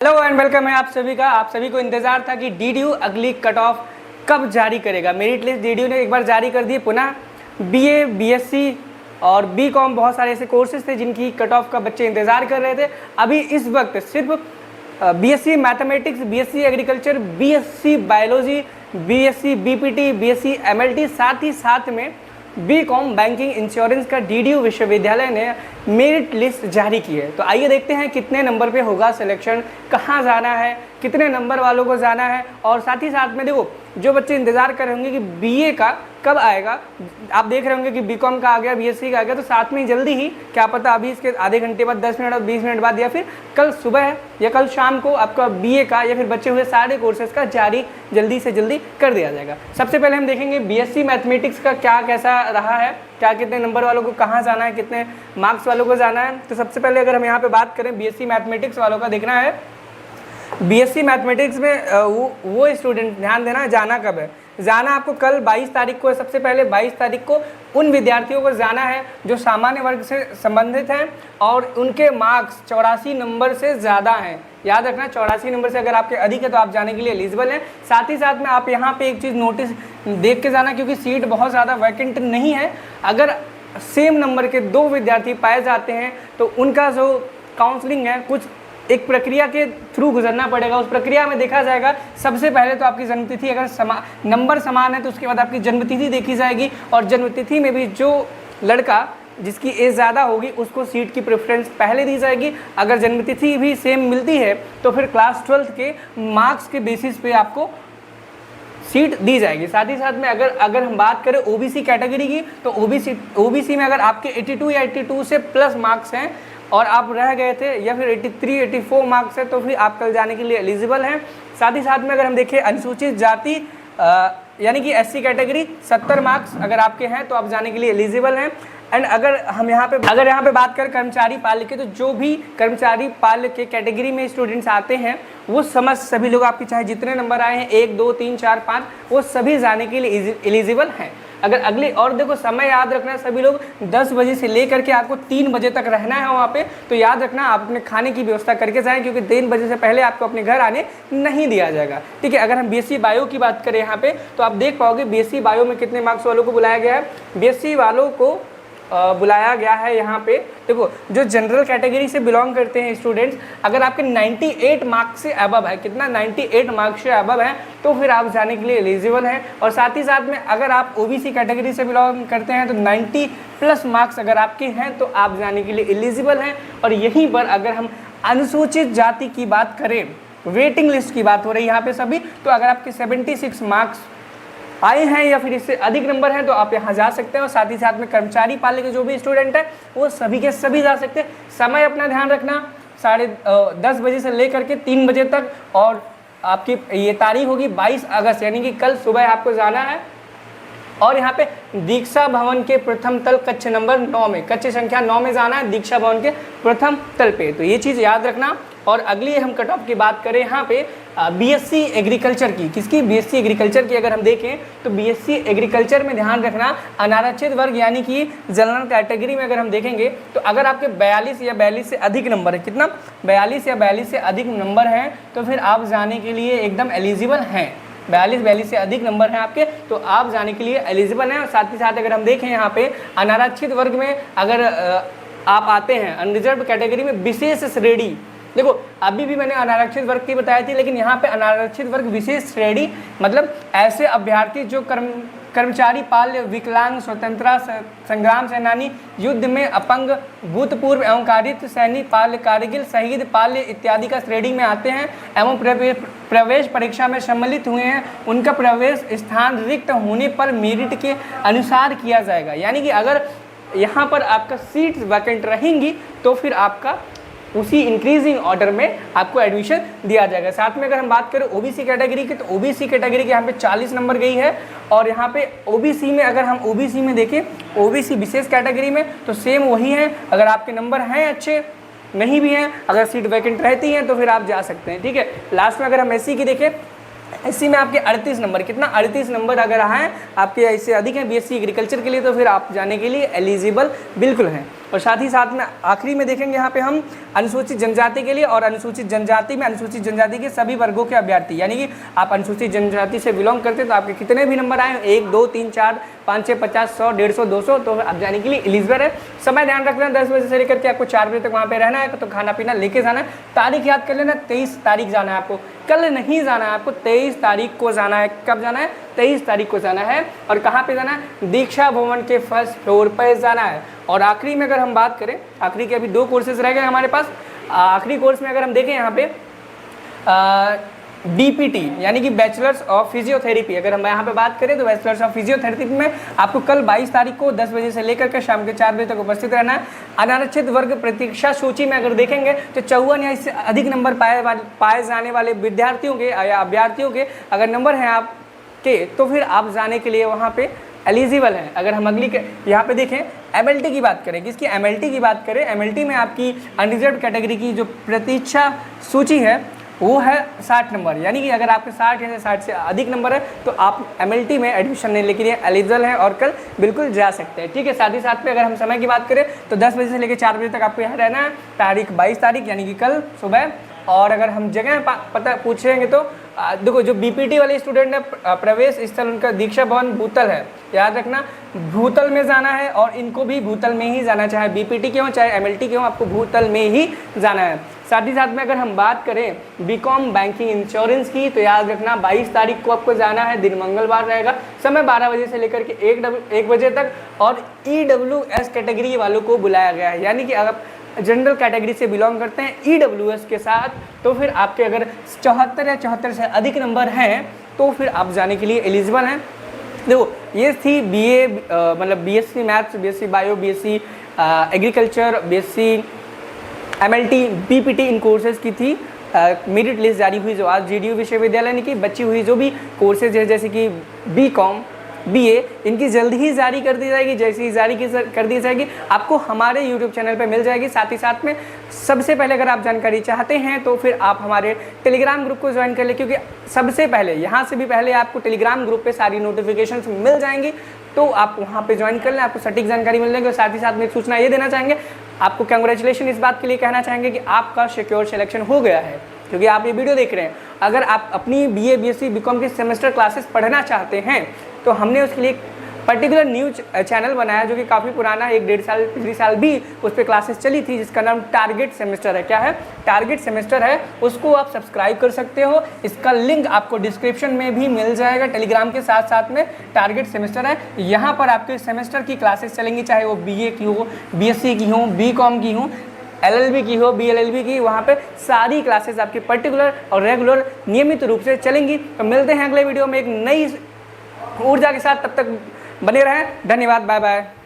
Hello and welcome है आप सभी का। आप सभी को इंतजार था कि डीडीयू अगली कट ऑफ कब जारी करेगा। मेरिट लिस्ट डीडीयू ने एक बार जारी कर दी, पुनः बीए, बीएससी और बीकॉम बहुत सारे ऐसे कोर्सेज थे जिनकी कट ऑफ का बच्चे इंतजार कर रहे थे। अभी इस वक्त सिर्फ BSc mathematics, BSc agriculture, BSc biology, BSc BPT, BSc MLT, साथ ही साथ में बीकॉम बैंकिंग इंश्योरेंस का डीडीयू विश्वविद्यालय ने मेरिट लिस्ट जारी की है। तो आइए देखते हैं कितने नंबर पे होगा सिलेक्शन, कहाँ जाना है, कितने नंबर वालों को जाना है। और साथ ही साथ में देखो, जो बच्चे इंतज़ार कर रहे होंगे कि बीए का कब आएगा, आप देख रहे होंगे कि बीकॉम का आ गया, बीएससी का आ गया, तो साथ में जल्दी ही क्या पता अभी इसके आधे घंटे बाद, 10 मिनट और 20 मिनट बाद या फिर कल सुबह या कल शाम को आपका बीए का या फिर बचे हुए सारे कोर्सेज का जारी जल्दी से जल्दी कर दिया जाएगा। सबसे पहले हम देखेंगे बीएससी मैथमेटिक्स का क्या कैसा रहा है, क्या कितने नंबर वालों को कहाँ जाना है, कितने मार्क्स वालों को जाना है। तो सबसे पहले अगर हम यहाँ पे बात करें बीएससी मैथमेटिक्स वालों का, देखना है बीएससी मैथमेटिक्स में वो स्टूडेंट, ध्यान देना जाना कब है। जाना आपको कल 22 तारीख को है। सबसे पहले 22 तारीख को उन विद्यार्थियों को जाना है जो सामान्य वर्ग से संबंधित हैं और उनके मार्क्स 84 नंबर से ज़्यादा हैं। याद रखना, 84 नंबर से अगर आपके अधिक है तो आप जाने के लिए एलिजिबल हैं। साथ ही साथ में आप यहाँ पे एक चीज़ नोटिस देख के जाना, क्योंकि सीट बहुत ज़्यादा वैकेंट नहीं है। अगर सेम नंबर के 2 विद्यार्थी पाए जाते हैं तो उनका जो काउंसलिंग है कुछ एक प्रक्रिया के थ्रू गुजरना पड़ेगा। उस प्रक्रिया में देखा जाएगा सबसे पहले तो आपकी जन्मतिथि, अगर नंबर समान है तो उसके बाद आपकी जन्मतिथि देखी जाएगी और जन्मतिथि में भी जो लड़का जिसकी एज ज़्यादा होगी उसको सीट की प्रेफरेंस पहले दी जाएगी। अगर जन्मतिथि भी सेम मिलती है तो फिर क्लास 12 के मार्क्स के बेसिस पे आपको सीट दी जाएगी। साथ ही साथ में अगर हम बात करें ओबीसी कैटेगरी की, तो ओबीसी में अगर आपके 82 या 82 से प्लस मार्क्स हैं और आप रह गए थे या फिर 83, 84 मार्क्स है तो फिर आप कल जाने के लिए एलिजिबल हैं। साथ ही साथ में अगर हम देखें अनुसूचित जाति यानी कि एससी कैटेगरी, 70 मार्क्स अगर आपके हैं तो आप जाने के लिए एलिजिबल हैं। एंड अगर यहाँ पे बात करें कर्मचारी पाल्य के, तो जो भी कर्मचारी पाल्य के कैटेगरी में स्टूडेंट्स आते हैं वो सभी लोग आपके चाहे जितने नंबर आए हैं 1, 2, 3, 4, 5 वो सभी जाने के लिए एलिजिबल हैं। अगर अगली और देखो समय याद रखना, सभी लोग 10 बजे से लेकर के आपको 3 बजे तक रहना है वहाँ पे। तो याद रखना आप अपने खाने की व्यवस्था करके जाएं, क्योंकि 3 बजे से पहले आपको अपने घर आने नहीं दिया जाएगा। ठीक है। अगर हम बीएससी बायो की बात करें यहाँ पे, तो आप देख पाओगे बीएससी बायो में कितने मार्क्स वालों को बुलाया गया है। बीएससी वालों को बुलाया गया है यहाँ पे, देखो जो जनरल कैटेगरी से बिलोंग करते हैं स्टूडेंट्स, अगर आपके 98 मार्क्स से अबव है, कितना 98 मार्क्स से अबव है तो फिर आप जाने के लिए एलिजिबल हैं। और साथ ही साथ में अगर आप ओबीसी कैटेगरी से बिलोंग करते हैं तो 90 प्लस मार्क्स अगर आपके हैं तो आप जाने के लिए एलिजिबल हैं। और यहीं पर अगर हम अनुसूचित जाति की बात करें, वेटिंग लिस्ट की बात हो रही है यहाँ पे सभी, तो अगर आपके 76 मार्क्स आए हैं या फिर इससे अधिक नंबर हैं तो आप यहाँ जा सकते हैं। और साथ ही साथ में कर्मचारी पाल्य के जो भी स्टूडेंट हैं वो सभी के सभी जा सकते हैं। समय अपना ध्यान रखना, 10:30 बजे से लेकर के 3 बजे तक। और आपकी ये तारीख होगी 22 अगस्त, यानी कि कल सुबह आपको जाना है। और यहाँ पे दीक्षा भवन के प्रथम तल कक्ष नंबर 9 में, कक्ष संख्या 9 में जाना है, दीक्षा भवन के प्रथम तल पे। तो ये चीज़ याद रखना। और अगली हम कट ऑफ की बात करें यहाँ पे बीएससी एग्रीकल्चर की, किसकी, बीएससी एग्रीकल्चर की अगर हम देखें तो बीएससी एग्रीकल्चर में ध्यान रखना अनारक्षित वर्ग यानी कि जनरल कैटेगरी में अगर हम देखेंगे तो अगर आपके 42 या 42 से अधिक नंबर है, कितना 42 या 42 से अधिक नंबर हैं तो फिर आप जाने के लिए एकदम एलिजिबल हैं। 42 से अधिक नंबर हैं आपके तो आप जाने के लिए एलिजिबल हैं। और साथ ही साथ अगर हम देखें यहाँ पे अनारक्षित वर्ग में अगर आप आते हैं, अनरिजर्व कैटेगरी में विशेष श्रेणी, देखो अभी भी मैंने अनारक्षित वर्ग की बताई थी, लेकिन यहाँ पे अनारक्षित वर्ग विशेष श्रेणी मतलब ऐसे अभ्यर्थी जो कर्मचारी पाल्य, विकलांग, स्वतंत्रता संग्राम सेनानी, युद्ध में अपंग, भूतपूर्व एवं कारित सैनिक पाल्य, कारगिल शहीद पाल्य इत्यादि का श्रेणी में आते हैं एवं प्रवेश परीक्षा में सम्मिलित हुए हैं, उनका प्रवेश स्थान रिक्त होने पर मेरिट के अनुसार किया जाएगा। यानी कि अगर यहाँ पर आपका सीट वैकेंट रहेंगी तो फिर आपका उसी इंक्रीजिंग ऑर्डर में आपको एडमिशन दिया जाएगा। साथ में अगर हम बात करें ओबीसी कैटेगरी की, तो ओबीसी कैटेगरी के यहाँ पे 40 नंबर गई है। और यहाँ पे ओबीसी में अगर हम ओबीसी में देखें, ओबीसी विशेष कैटेगरी में तो सेम वही है। अगर आपके नंबर हैं अच्छे, नहीं भी हैं, अगर सीट वैकेंट रहती हैं तो फिर आप जा सकते हैं। ठीक है। लास्ट में अगर हम एससी की देखें इसी में आपके 38 नंबर, कितना 38 नंबर अगर आए आपके इससे अधिक हैं बीएससी एग्रीकल्चर के लिए, तो फिर आप जाने के लिए एलिजिबल बिल्कुल हैं। और साथ ही साथ में आखिरी में देखेंगे यहाँ पे हम अनुसूचित जनजाति के लिए, और अनुसूचित जनजाति में अनुसूचित जनजाति के सभी वर्गों के अभ्यर्थी, यानी कि आप अनुसूचित जनजाति से बिलोंग करते हैं तो आपके कितने भी नंबर आए 1 2 3 4 5 6 50 100 150 200, तो आप जाने के लिए एलिजिबल है। समय ध्यान रखना 10 बजे से लेकर के आपको 4 बजे तक वहाँ पे रहना है, तो खाना पीना लेके जाना है। तारीख याद कर लेना, 23 तारीख जाना है आपको, कल नहीं जाना है आपको, 23 तारीख को जाना है। कब जाना है? 23 तारीख को जाना है। और कहाँ पे जाना है? दीक्षा भवन के फर्स्ट फ्लोर पर जाना है। और आखिरी में अगर हम बात करें, आखिरी के अभी 2 कोर्सेज रह गए हमारे पास। आखिरी कोर्स में अगर हम देखें यहाँ पे BPT यानी कि बैचलर्स ऑफ फिजियोथेरेपी, अगर हम यहाँ पे बात करें तो बैचलर्स ऑफ फिजियोथेरेपी में आपको कल 22 तारीख को 10 बजे से लेकर के शाम के 4 बजे तक उपस्थित रहना है। अनारक्षित वर्ग प्रतीक्षा सूची में अगर देखेंगे तो 54 या इससे अधिक नंबर पाए जाने वाले विद्यार्थियों के या अभ्यर्थियों के अगर नंबर हैं आपके, तो फिर आप जाने के लिए वहाँ पे एलिजिबल है। अगर हम अगली यहाँ पे देखें MLT की बात करें, किसकी MLT की बात करें, MLT में आपकी अनरिजर्व कैटेगरी की जो प्रतीक्षा सूची है वो है 60 नंबर, यानी कि अगर आपके 60 या 60 से अधिक नंबर है तो आप MLT में एडमिशन लेने के लिए एलिजिबल हैं और कल बिल्कुल जा सकते हैं। ठीक है, साथ ही साथ में अगर हम समय की बात करें तो 10 बजे से लेकर 4 बजे तक आपको यहाँ रहना है, तारीख 22 तारीख यानी कि कल सुबह। और अगर हम जगह पता पूछेंगे तो देखो जो BPT वाले स्टूडेंट है प्रवेश स्थल उनका दीक्षा भवन भूतल है, याद रखना भूतल में जाना है, और इनको भी भूतल में ही जाना, चाहे BPT के हो चाहे MLT के हो, आपको भूतल में ही जाना है। साथ ही साथ में अगर हम बात करें BCom बैंकिंग इंश्योरेंस की, तो याद रखना 22 तारीख को आपको जाना है, दिन मंगलवार रहेगा, समय 12 बजे से लेकर के 1 बजे तक। और EWS कैटेगरी वालों को बुलाया गया है, यानी कि अगर जनरल कैटेगरी से बिलोंग करते हैं EWS के साथ, तो फिर आपके अगर 74 या 74 से अधिक नंबर हैं तो फिर आप जाने के लिए एलिजिबल हैं। देखो ये थी BA मतलब BSc maths, BSc bio, BSc agriculture, BSc MLT, BPT इन कोर्सेज़ की थी मेरिट लिस्ट जारी हुई जो आज JDU विश्वविद्यालय ने की। बची हुई जो भी कोर्सेज है जैसे कि BCom, BA, इनकी जल्द ही जारी कर दी जाएगी। जैसे ही जारी कर दी जाएगी आपको हमारे YouTube चैनल पे मिल जाएगी। साथ ही साथ में सबसे पहले अगर आप जानकारी चाहते हैं तो फिर आप हमारे टेलीग्राम ग्रुप को ज्वाइन कर लें, क्योंकि सबसे पहले यहाँ से भी पहले आपको टेलीग्राम ग्रुप पे सारी नोटिफिकेशंस मिल जाएंगी, तो आप वहाँ पे ज्वाइन कर लें, आपको सटीक जानकारी मिल जाएगी। और साथ ही साथ में एक सूचना ये देना चाहेंगे, आपको कंग्रेचुलेशन इस बात के लिए कहना चाहेंगे कि आपका सिक्योर सिलेक्शन हो गया है, क्योंकि आप ये वीडियो देख रहे हैं। अगर आप अपनी BA, BSc, BCom की सेमेस्टर क्लासेस पढ़ना चाहते हैं तो हमने उसके लिए पर्टिकुलर न्यूज चैनल बनाया जो कि काफ़ी पुराना है, 1-1.5 साल पिछले साल भी उस पर क्लासेस चली थी, जिसका नाम टारगेट सेमेस्टर है। क्या है? टारगेट सेमेस्टर है, उसको आप सब्सक्राइब कर सकते हो। इसका लिंक आपको डिस्क्रिप्शन में भी मिल जाएगा, टेलीग्राम के साथ साथ में टारगेट सेमेस्टर है। यहाँ पर आपके सेमेस्टर की क्लासेस चलेंगी, चाहे वो BA की हो, BSc की हो, BCom की हो, LLB की हो, BLLB की, वहाँ पे सारी क्लासेस आपकी पर्टिकुलर और रेगुलर नियमित रूप से चलेंगी। तो मिलते हैं अगले वीडियो में एक नई ऊर्जा के साथ, तब तक बने रहें। धन्यवाद, बाय बाय।